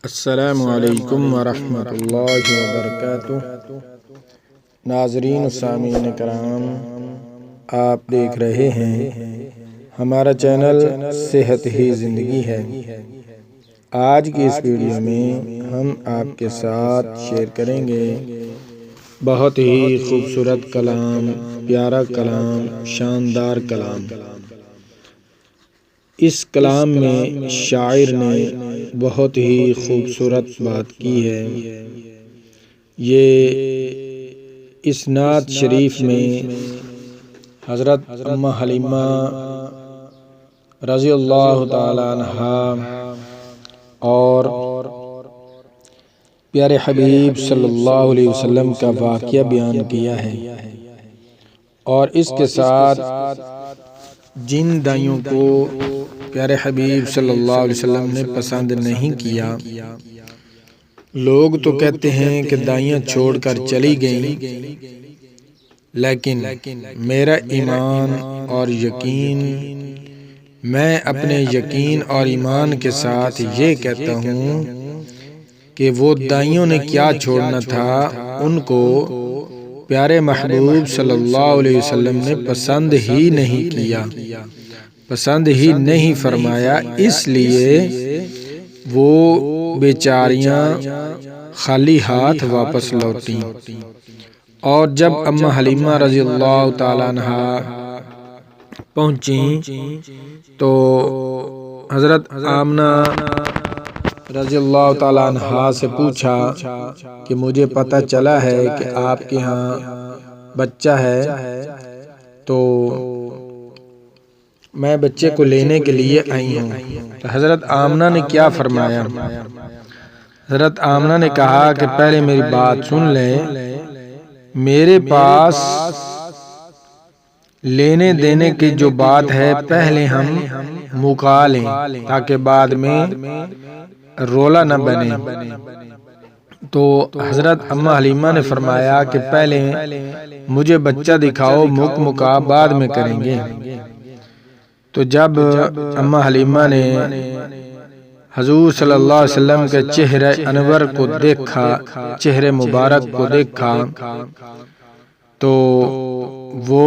السلام علیکم ورحمۃ اللہ وبرکاتہ۔ ناظرین و سامعین کرام، آپ دیکھ رہے ہیں ہمارا چینل صحت ہی زندگی ہے۔ آج کی اس ویڈیو میں ہم آپ کے ساتھ شیئر کریں گے بہت ہی خوبصورت کلام، پیارا کلام، شاندار کلام۔ اس کلام میں شاعر نے بہت ہی خوبصورت بات کی ہے۔ یہ اس نعت شریف میں حضرت ام حلیمہ رضی اللہ تعالی عنہا اور پیارے حبیب صلی اللہ علیہ وسلم کا واقعہ بیان کیا ہے، اور اس کے ساتھ جن دائیوں کو پیارے حبیب صلی اللہ علیہ وسلم نے پسند نہیں کیا، لوگ تو کہتے ہیں کہ دائیاں چھوڑ کر چلی گئیں، لیکن میرا ایمان اور یقین، میں اپنے یقین اور ایمان کے ساتھ یہ کہتا ہوں کہ وہ دائیوں نے کیا چھوڑنا تھا، ان کو پیارے محبوب صلی اللہ علیہ وسلم نے پسند ہی نہیں کیا، پسند ہی نہیں فرمایا، اس لیے وہ بیچاریاں خالی ہاتھ واپس لوٹیں۔ اور جب ام حلیمہ رضی اللہ تعالیٰ عنہا پہنچیں تو حضرت آمنہ رضی اللہ تعالیٰ عنہا سے پوچھا کہ مجھے پتہ چلا ہے کہ آپ کے ہاں بچہ ہے، تو میں بچے کو لینے کے لیے آئی ہوں۔ تو حضرت آمنہ نے کیا فرمایا؟ حضرت آمنہ نے کہا کہ پہلے میری بات سن لیں، میرے پاس لینے دینے کی جو بات ہے پہلے ہم مکا لیں تاکہ بعد میں رولا نہ بنے۔ تو حضرت ام حلیمہ نے فرمایا کہ پہلے مجھے بچہ دکھاؤ، مکا بعد میں کریں گے۔ تو جب ام حلیمہ نے حضور صلی اللہ علیہ وسلم کے چہرہ انور کو دیکھا، چہرے مبارک کو دیکھا، تو وہ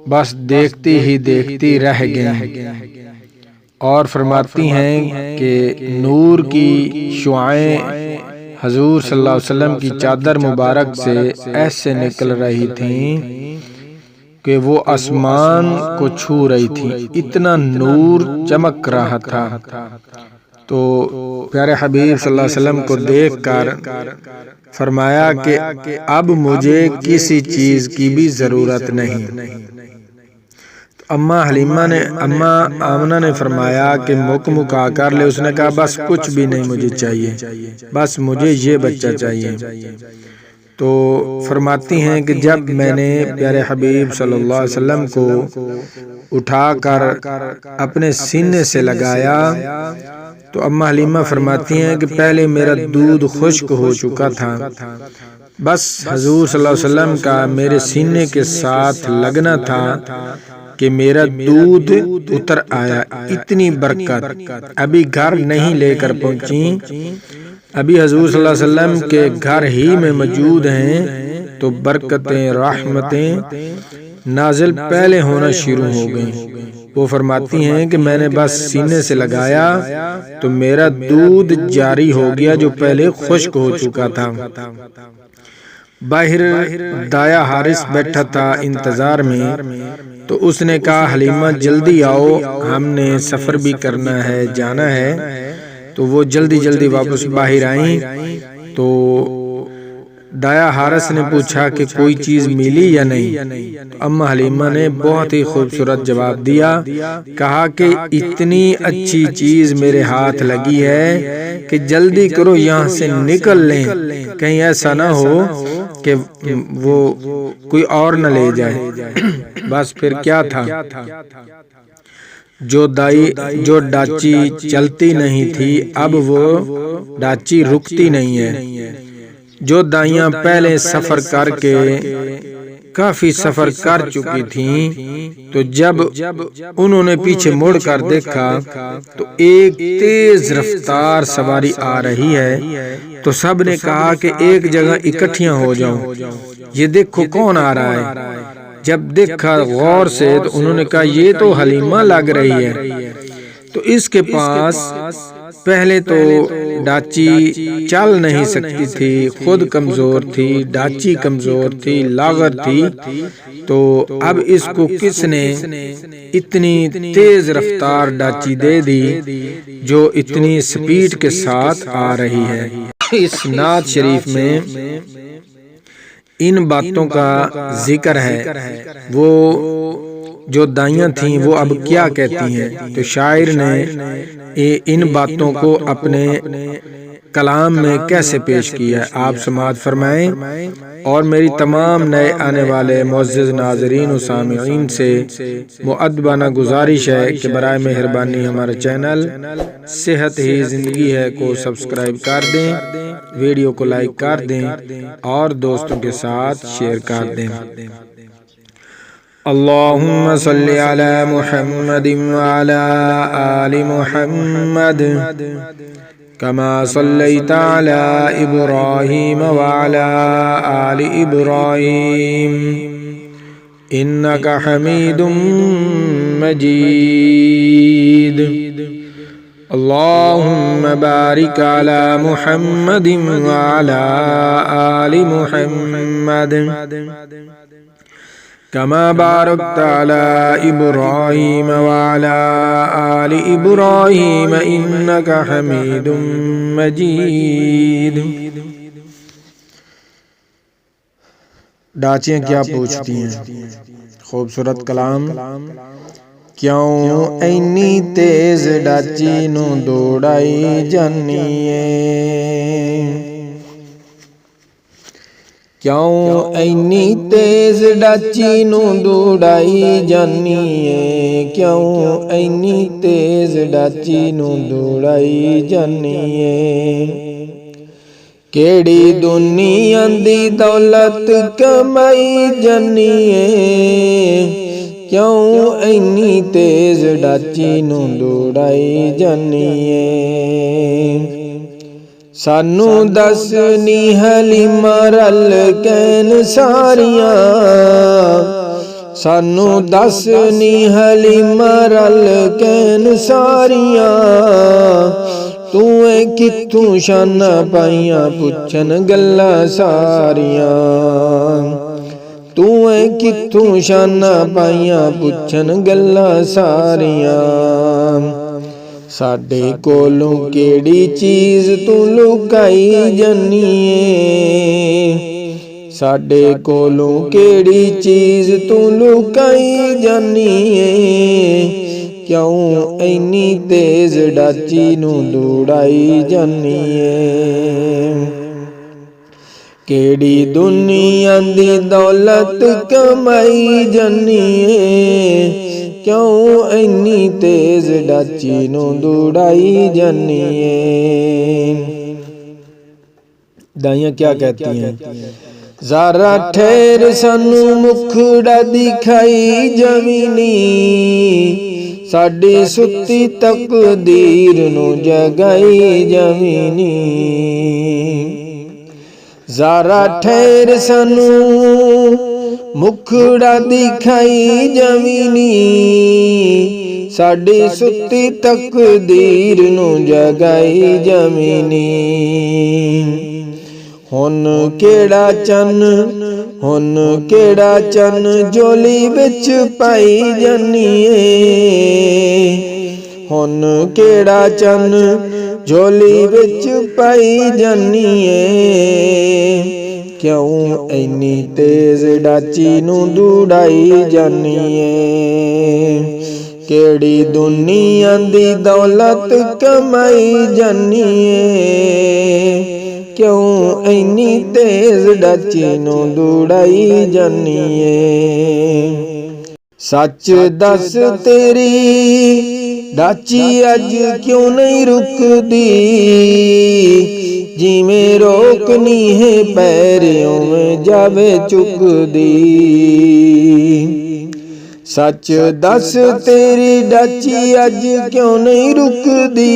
بس دیکھتی ہی دیکھتی رہ گئیں، اور فرماتی ہیں کہ نور کی شعائیں حضور صلی اللہ علیہ وسلم کی چادر مبارک سے ایسے نکل رہی تھیں کہ وہ آسمان کو چھو رہی تھی، اتنا نور چمک رہا تھا۔ تو پیارے حبیب صلی اللہ علیہ وسلم کو دیکھ کر فرمایا کہ اب مجھے کسی چیز کی بھی ضرورت نہیں۔ اما آمنہ نے فرمایا کہ مکا کر لے۔ اس نے کہا بس کچھ بھی نہیں مجھے چاہیے، بس مجھے یہ بچہ چاہیے۔ تو فرماتی ہیں کہ جب میں نے پیارے حبیب صلی اللہ علیہ وسلم کو اٹھا کر اپنے سینے سے لگایا تو اما حلیمہ فرماتی ہیں کہ پہلے میرا دودھ خشک ہو چکا تھا، بس حضور صلی اللہ علیہ وسلم کا میرے سینے کے ساتھ لگنا تھا کہ میرا دودھ اتر آیا۔ اتنی برکت ابھی گھر نہیں لے کر پہنچی، ابھی حضور صلی اللہ علیہ وسلم کے گھر ہی میں موجود ہیں، تو برکتیں، رحمتیں نازل پہلے ہونا شروع ہو گئیں۔ وہ فرماتی ہیں کہ میں نے بس سینے سے لگایا تو میرا دودھ جاری ہو گیا جو پہلے خشک ہو چکا تھا۔ باہر دایا حارث بیٹھا تھا انتظار میں، تو اس نے کہا حلیمہ جلدی آؤ، ہم نے سفر بھی کرنا ہے، جانا ہے۔ تو وہ جلدی واپس باہر آئیں، تو دایا حارث نے پوچھا کہ کوئی چیز ملی یا نہیں؟ تو ام حلیمہ نے بہت ہی خوبصورت جواب دیا، کہا کہ اتنی اچھی چیز میرے ہاتھ لگی ہے کہ جلدی کرو یہاں سے نکل لیں، کہیں ایسا نہ ہو کہ وہ کوئی اور نہ لے جائے۔ بس پھر کیا تھا، جو ڈاچی چلتی نہیں تھی اب وہ ڈاچی رکتی نہیں ہے۔ جو دائیاں پہلے سفر کر کے کافی سفر کر چکی تھیں تو جب انہوں نے پیچھے مڑ کر دیکھا تو ایک تیز رفتار سواری آ رہی ہے، تو سب نے کہا کہ ایک جگہ اکٹھیاں ہو جاؤ، یہ دیکھو کون آ رہا ہے۔ جب دیکھا غور سے تو انہوں نے کہا یہ تو حلیمہ لگ رہی ہے۔ تو اس کے پاس پہلے تو ڈاچی چل نہیں سکتی تھی، خود کمزور تھی، ڈاچی کمزور تھی، لاغر تھی، تو اب اس کو کس نے اتنی تیز رفتار ڈاچی دے دی جو اتنی سپیڈ کے ساتھ آ رہی ہے۔ اس نعت شریف میں ان باتوں کا ذکر ہے۔ وہ جو دائیاں تھیں وہ اب کیا کہتی ہیں؟ تو شاعر نے ان باتوں کو اپنے کلام میں کیسے پیش کیا ہے، آپ سماعت فرمائیں۔ اور میری تمام نئے آنے والے معزز ناظرین و سامعین سے مؤدبانہ گزارش ہے کہ برائے مہربانی ہمارا چینل صحت ہی زندگی ہے کو سبسکرائب کر دیں، ویڈیو کو لائک کر دیں اور دوستوں کے ساتھ شیئر کر دیں۔ اللہم صلی علی محمد وعلی آل محمد کما صلیت علی ابراہیم وعلی آل ابراہیم انک حمید مجید۔ اللہم بارک علی محمد وعلی آل محمد کما بارکت علی ابراہیم وعلی آل ابراہیم انک حمید مجید۔ ڈاچیاں کیا پوچھتی ہیں؟ خوبصورت کلام۔ کیوں اینی تیز ڈاچی نو دوڑائی جانی ہے؟ کیوں اینی تیز ڈاچی نو دوڑائی جانی ہے؟ کیوں اینی تیز ڈاچی نو دوڑائی جانی ہے؟ کیڑی دنیا دی دولت کمائی جانی ہے؟ کیوں اینی تیز ڈاچی نو دوڑائی جانی ہے؟ سانو دس نی حلیمہ رل کین ساریاں، سانو دس نی حلیمہ رل کین ساریاں، تویں کتھوں شانہ پائیاں پچھن گلاں ساریاں، تویں کتھوں شانہ پائیاں پچھن گلاں ساریاں۔ ساڈے کولوں کیڑی چیز تو لکائی جانی ہے؟ ساڈے کولوں کیڑی چیز تو لکائی جانی ہے؟ کیوں اینی تیز ڈاچی نو دوڑائی جانی ہے؟ کیڑی دنیا دی دولت کمائی جانی ہے؟ کیوں اینی تیز ڈاچی نو دوڑائی جانی ہے؟ دائیاں کیا کہتی ہیں؟ ذرا ٹھہر سانو مکھڑا دکھائی جمینی، ساڈی ستی تقدیر نو جگائی جمینی۔ ذرا ٹھہر سانو مکھڑا دکھائی جمینی، ساڈی ستی تقدیر نو جگائی جمینی۔ ہن کیڑا چن، ہن کیڑا چن جولی وچ پائی جانی ہے؟ ہن کیڑا چن جولی وچ پائی جانی ہے؟ کیوں اینی تیز ڈاچی نو دوڑائی جانی ہے؟ کیڑی دنیا دی دولت کمائی جانی ہے؟ کیوں اینی تیز ڈاچی نو دوڑائی جانی ہے؟ سچ دس تیری ਡਾਚੀ ਅੱਜ ਕਿਉਂ ਨਹੀਂ ਰੁਕਦੀ, ਜਿਵੇਂ ਰੋਕਨੀ ਹੈ ਪੈਰ ਉਵੇਂ ਜਾਵੇ ਚੁੱਕਦੀ। ਸੱਚ ਦੱਸ ਤੇਰੀ ਡਾਚੀ ਅੱਜ ਕਿਉਂ ਨਹੀਂ ਰੁਕਦੀ,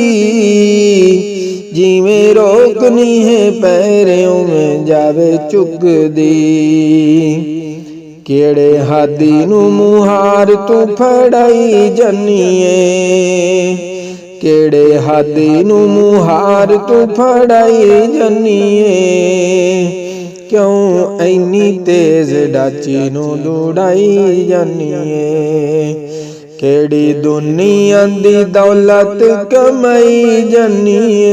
ਜਿਵੇਂ ਰੋਕਨੀ ਹੈ ਪੈਰ ਉਵੇਂ ਜਾਵੇ ਚੁੱਕਦੀ। ਕਿਹੜੇ ਹਾਦੀ ਨੂੰ ਮੁਹਾਰ ਤੂੰ ਫੜਾਈ ਜੰਨੀਏ, ਕਿਹੜੇ ਹਾਦੀ ਨੂੰ ਮੁਹਾਰ ਤੂੰ ਫੜਾਈ ਜੰਨੀਏ। ਕਿਉਂ ਐਨੀ ਤੇਜ਼ ਡਾਚੀ ਨੂੰ ਦੌੜਾਈ ਜਾਨੀਏ, ਕਿਹੜੀ ਦੁਨੀਆ ਦੀ ਦੌਲਤ ਕਮਾਈ ਜਾਨੀਏ।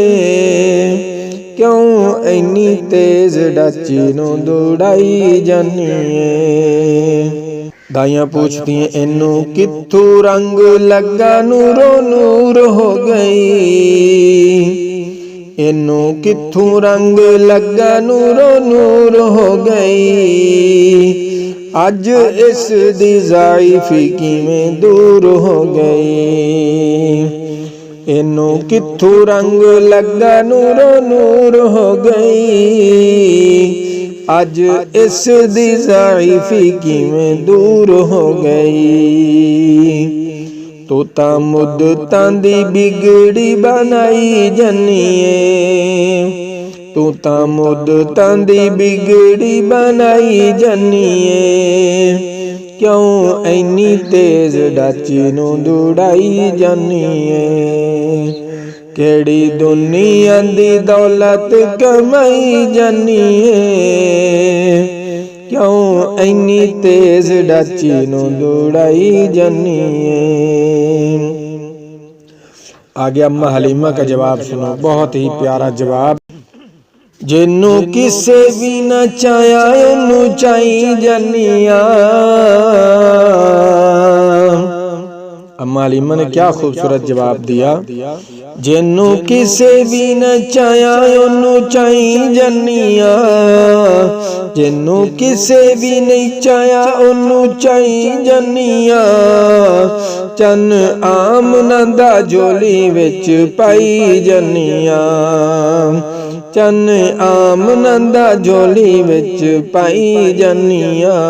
ਕਿਉਂ ਐਨੀ ਤੇਜ਼ ਡਾਚੀ ਨੂੰ ਦੌੜਾਈ ਜਾਨੀਏ। ਦਾਈਆਂ ਪੁੱਛਦੀਆਂ ਇਹਨੂੰ ਕਿੱਥੋਂ ਰੰਗ ਲੱਗਾ, ਨੂਰੋ ਨੂਰ ਹੋ ਗਈ। ਇਹਨੂੰ ਕਿੱਥੋਂ ਰੰਗ ਲੱਗਾ, ਨੂਰੋ ਨੂਰ ਹੋ ਗਈ। ਅੱਜ ਇਸ ਦੀ ਜ਼ਾਇਫੀ ਕਿਵੇਂ ਦੂਰ ਹੋ ਗਈ। ਇਹਨੂੰ ਕਿੱਥੋਂ ਰੰਗ ਲੱਗਾ, ਨੂਰੋ ਨੂਰ ਹੋ ਗਈ। ਅੱਜ ਇਸ ਦੀ ਜ਼ਾਇਫੀ ਕਿਵੇਂ ਦੂਰ ਹੋ ਗਈ। ਤੂੰ ਤਾਂ ਮੁੱਦਤਾਂ ਦੀ ਬਿਗੜੀ ਬਣਾਈ ਜੰਨੀਏ, ਤੂੰ ਤਾਂ ਮੁੱਦਤਾਂ ਦੀ ਬਿਗੜੀ ਬਣਾਈ ਜੰਨੀਏ। ਕਿਉਂ ਐਨੀ ਤੇਜ਼ ਡਾਚੀ ਨੂੰ ਦੌੜਾਈ ਜਾਨੀਏ, ਕਿਹੜੀ ਦੁਨੀਆ ਦੀ ਦੌਲਤ ਕਮਾਈ ਜਾਨੀਏ। ਕਿਉਂ ਐਨੀ ਤੇਜ਼ ਡਾਚੀ ਨੂੰ ਦੌੜਾਈ ਜਾਨੀਏ। آگے اماں حلیمہ کا جواب سنو، بہت ہی پیارا جواب۔ جنوں کسے بھی نہ چاہیا انہوں چاہی جانیاں۔ اماں حلیمہ نے کیا خوبصورت جواب دیا۔ جنوں کسے بھی نہ چاہیا انہوں چاہی جانیاں، جنوں کسے بھی نہیں چاہیا انہوں چاہی جانیاں۔ چن آمنہ دا جولی وچ پائی جانیاں، چن آمنہ دا جولی وچ پائی جانیاں۔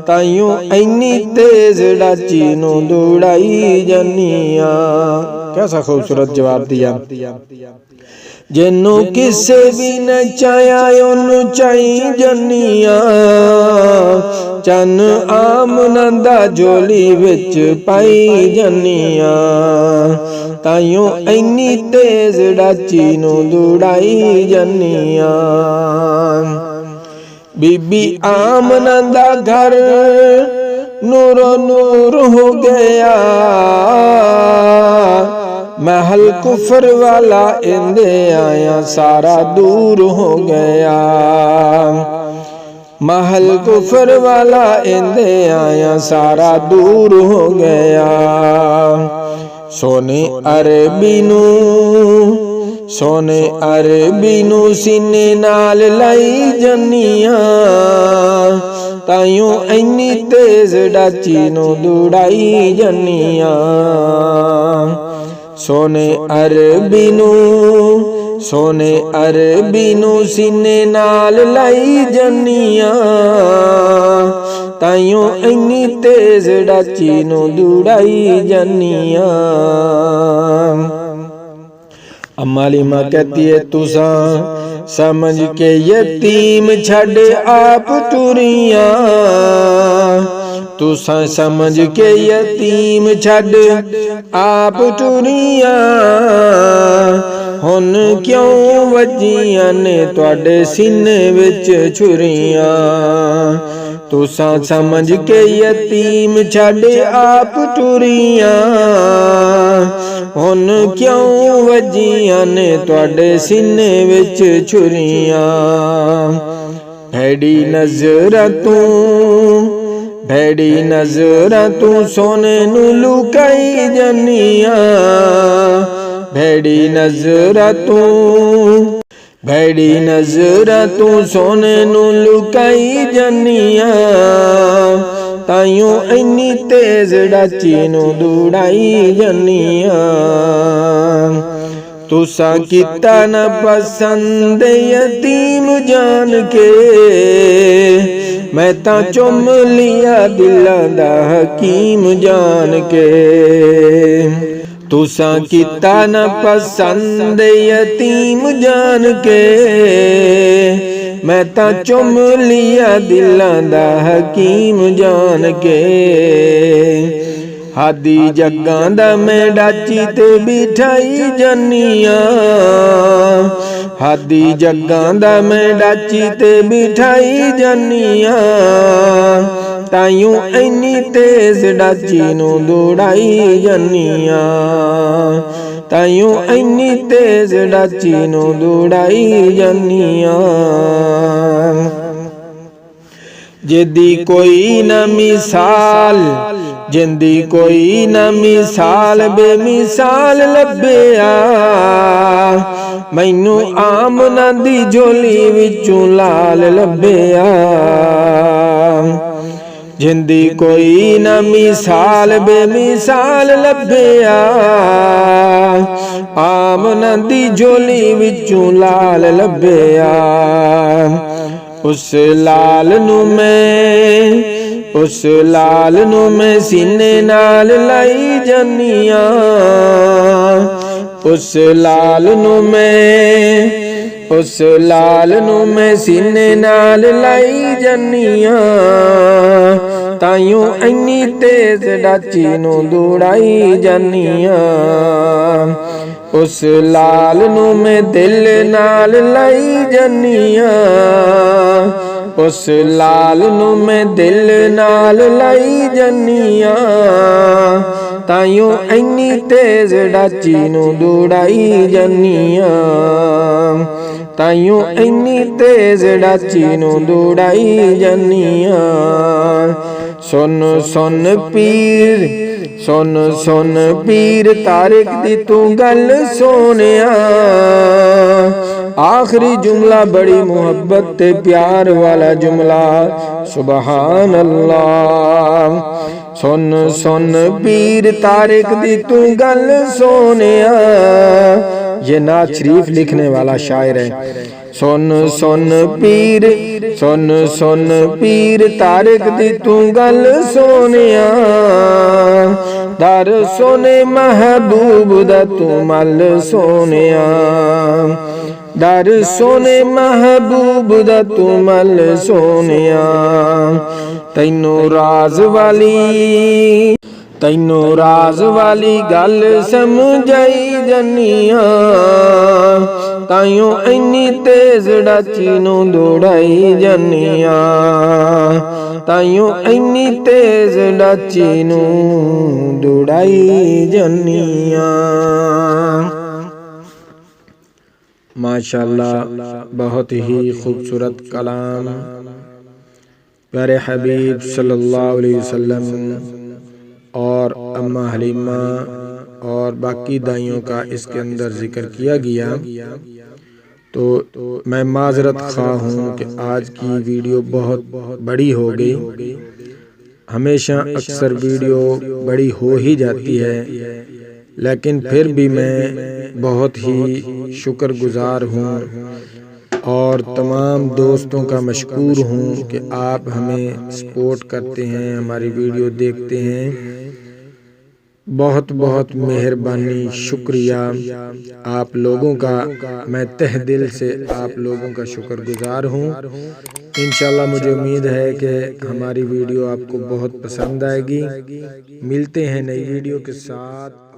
تائیوں اینی تیز ڈاچی نو دوڑائی جانیاں۔ کیسا خوبصورت جواب دیا۔ جنوں کسے بھی نہ چاہیا انہوں چاہی جانیاں، چن آمنہ دا جولی وچ پائی جانیاں۔ تائیوں اینی تیز ڈاچی نو دوڑائی جانیاں۔ بی بی آمنہ دا گھر نورو نور ہو گیا، محل کفر والا اندے آیا سارا دور ہو گیا، محل کفر والا اندے آیا سارا دور ہو گیا۔ سونے عربی نو، سونے عربی نو سینے نال لائی جانیاں۔ تائیوں اینی تیز ڈاچی نو دوڑائی جانیاں۔ سونے عربی نو، سونے عربی نو سینے نال لائی جانیاں۔ تائیوں اینی تیز ڈاچی نو دوڑائی جانیاں۔ اماں حلیمہ کہتی ہے تساں سمجھ کے یتیم چھڈ آپ ٹریاں، تساں سمجھ کے یتیم چھڈ آپ ٹریاں۔ ہن کیوں وجیاں نے تواڈے سینے وچ چھریاں، تساں سمجھ کے یتیم چھڈ آپ ٹریاں۔ ہن کیوں وجیاں نے تواڈے سینے وچ چھریاں۔ بھیڑی نظراں توں، بھیڑی نظراں توں سونے نو لکائی جانیاں، بھیڑی نظراں توں، بھیڑی نظراں توں سونے نو لکائی جانیاں۔ ਤਾਈਓ ਇੰਨੀ ਤੇਜ਼ ਡਾਚੀ ਨੂੰ ਦੌੜਾਈ ਜਾਨੀਆਂ। ਤੁਸਾਂ ਕੀਤਾ ਨਾ ਪਸੰਦ ਯਤੀਮ ਜਾਣ ਕੇ, ਮੈਂ ਤਾਂ ਚੁੰਮ ਲਿਆ ਦਿਲਾਂ ਦਾ ਹਕੀਮ ਜਾਣ ਕੇ। ਤੁਸਾਂ ਕੀਤਾ ਨਾ ਪਸੰਦ ਯਤੀਮ ਜਾਣ ਕੇ, ਮੈਂ ਤਾਂ ਚੁੰਮ ਲਿਆ ਦਿਲਾਂ ਦਾ ਹਕੀਮ ਜਾਣ ਕੇ। ਹਾਦੀ ਜੱਗਾਂ ਦਾ ਮੈਂ ਡਾਚੀ ਤੇ ਬਿਠਾਈ ਜਾਨੀਆਂ, ਹਾਦੀ ਜੱਗਾਂ ਦਾ ਮੈਂ ਡਾਚੀ ਤੇ ਬਿਠਾਈ ਜਾਨੀਆਂ। ਤਾਈਓ ਇੰਨੀ ਤੇਜ਼ ਡਾਚੀ ਨੂੰ ਦੌੜਾਈ ਜਾਨੀਆਂ, ਤਾਈਓ ਇੰਨੀ ਤੇਜ਼ ਡਾਚੀ ਨੂੰ ਦੌੜਾਈ ਜਾਨੀਆਂ। ਜਿੰਦੀ ਕੋਈ ਨਾ ਮਿਸਾਲ, ਜਿੰਦੀ ਕੋਈ ਨਾ ਮਿਸਾਲ, ਬੇਮਿਸਾਲ ਲੱਭਿਆ। ਮੈਨੂੰ ਆਮਨਾ ਦੀ ਝੋਲੀ ਵਿੱਚੋਂ ਲਾਲ ਲੱਭਿਆ। ਜਿੰਦੀ ਕੋਈ ਨਾ ਮਿਸਾਲ, ਬੇਮਿਸਾਲ ਲੱਭਿਆ। ਆਮਨਾ ਦੀ ਝੋਲੀ ਵਿੱਚੋਂ ਲਾਲ ਲੱਭਿਆ। ਉਸ ਲਾਲ ਨੂੰ ਮੈਂ, ਉਸ ਲਾਲ ਨੂੰ ਮੈਂ ਸੀਨੇ ਨਾਲ ਲਾਈ ਜਾਨੀਆਂ। ਉਸ ਲਾਲ ਨੂੰ ਮੈਂ, ਉਸ ਲਾਲ ਨੂੰ ਮੈਂ ਸੀਨੇ ਨਾਲ ਲਾਈ ਜਾਨੀਆਂ। ਤਾਈਓ ਇੰਨੀ ਤੇਜ਼ ਡਾਚੀ ਨੂੰ ਦੌੜਾਈ ਜਾਨੀਆਂ। ਉਸ ਲਾਲ ਨੂੰ ਮੈਂ ਦਿਲ ਨਾਲ ਲਾਈ ਜਾਨੀਆਂ। ਉਸ ਲਾਲ ਨੂੰ ਮੈਂ ਦਿਲ ਨਾਲ ਲਾਈ ਜਾਨੀਆਂ। ਤਾਈਓ ਇੰਨੀ ਤੇਜ਼ ਡਾਚੀ ਨੂੰ ਦੌੜਾਈ ਜਾਨੀਆਂ। ਤਾਈਓ ਇੰਨੀ ਤੇਜ਼ ਡਾਚੀ ਨੂੰ ਦੌੜਾਈ ਜਾਨੀਆਂ। ਸੁਨ ਸੁਨ ਪੀਰ, ਸੁਨ ਸੁਨ ਪੀਰ ਤਾਰਿਕ ਦੀ ਤੂੰ ਗੱਲ ਸੋਹਣਿਆ। ਆਖਰੀ ਜੁਮਲਾ ਬੜੀ ਮੁਹੱਬਤ ਤੇ ਪਿਆਰ ਵਾਲਾ ਜੁਮਲਾ, ਸੁਬਹਾਨ ਅੱਲਾਹ। ਸੁਨ ਸੁਨ ਪੀਰ तारिक दी तू गल सोनिया। ये नात शरीफ लिखने वाला शायर है। सुन सुन पीर, सुन सुन पीर तारिक दी तू गल सोनिया। दर सोने महबूब दा तू मल सोनिया। दर सोने महबूब दा तू मल सोनिया। तैनू राज वाली, तैनू राज वाली गल समझाई जनिया। ताइयों इन्नी तेज डाची नू दौड़ाई जनिया। ताइयों इन्नी तेज डाची नू दौड़ाई जनिया। माशाअल्लाह, बहुत ही खूबसूरत कलाम प्यारे हबीब सल्लल्लाहु अलैहि वसल्लम और अम्मा हलीमा और बाकी दाइयों का इसके अंदर जिक्र किया गया। तो मैं माजरत ख्वाह हूँ कि आज की वीडियो बहुत बड़ी हो गई। हमेशा अक्सर वीडियो बड़ी हो ही जाती है, लेकिन फिर भी मैं बहुत ही शुक्रगुजार हूँ और तमाम दोस्तों का मशकूर हूँ कि आप हमें सपोर्ट करते हैं, हमारी वीडियो देखते हैं। बहुत बहुत मेहरबानी, शुक्रिया आप लोगों का। मैं तहे दिल से आप लोगों का शुक्रगुजार हूँ। इंशाल्लाह मुझे उम्मीद है कि हमारी वीडियो आपको बहुत पसंद आएगी। मिलते हैं नई वीडियो के साथ।